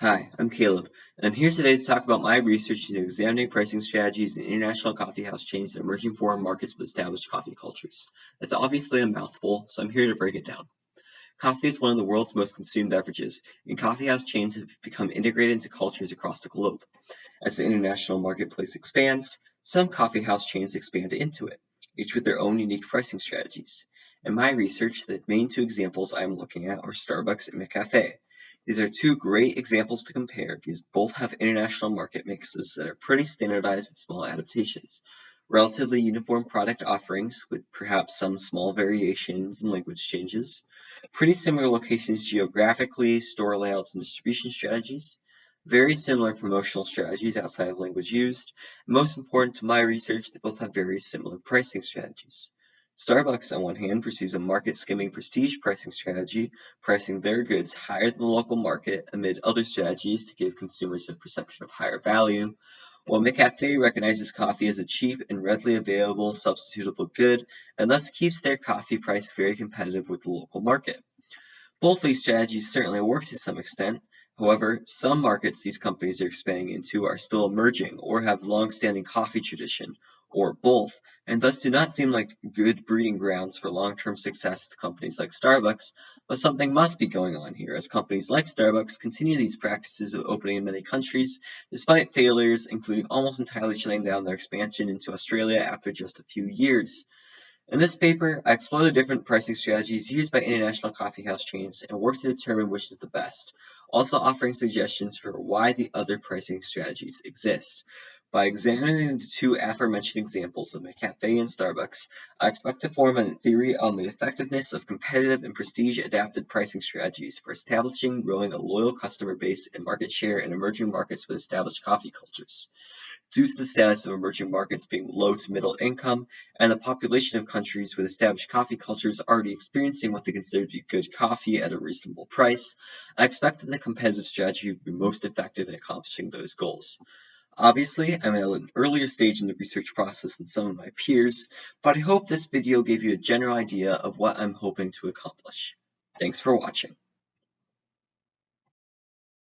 Hi, I'm Caleb, and I'm here today to talk about my research into examining pricing strategies in international coffeehouse chains and emerging foreign markets with established coffee cultures. It's obviously a mouthful, so I'm here to break it down. Coffee is one of the world's most consumed beverages, and coffeehouse chains have become integrated into cultures across the globe. As the international marketplace expands, some coffeehouse chains expand into it, each with their own unique pricing strategies. In my research, the main two examples I'm looking at are Starbucks and McCafe. These are two great examples to compare because both have international market mixes that are pretty standardized with small adaptations. Relatively uniform product offerings with perhaps some small variations and language changes. Pretty similar locations geographically, store layouts, and distribution strategies. Very similar promotional strategies outside of language used. Most important to my research, they both have very similar pricing strategies. Starbucks, on one hand, pursues a market skimming prestige pricing strategy, pricing their goods higher than the local market amid other strategies to give consumers a perception of higher value, while McCafe recognizes coffee as a cheap and readily available substitutable good and thus keeps their coffee price very competitive with the local market. Both these strategies certainly work to some extent. However, some markets these companies are expanding into are still emerging or have long-standing coffee tradition, or both, and thus do not seem like good breeding grounds for long-term success with companies like Starbucks, but something must be going on here as companies like Starbucks continue these practices of opening in many countries, despite failures, including almost entirely shutting down their expansion into Australia after just a few years. In this paper, I explore the different pricing strategies used by international coffeehouse chains and work to determine which is the best, also offering suggestions for why the other pricing strategies exist. By examining the two aforementioned examples of McCafe and Starbucks, I expect to form a theory on the effectiveness of competitive and prestige-adapted pricing strategies for establishing and growing a loyal customer base and market share in emerging markets with established coffee cultures. Due to the status of emerging markets being low to middle income and the population of countries with established coffee cultures already experiencing what they consider to be good coffee at a reasonable price, I expect that the competitive strategy would be most effective in accomplishing those goals. Obviously, I'm at an earlier stage in the research process than some of my peers, but I hope this video gave you a general idea of what I'm hoping to accomplish. Thanks for watching.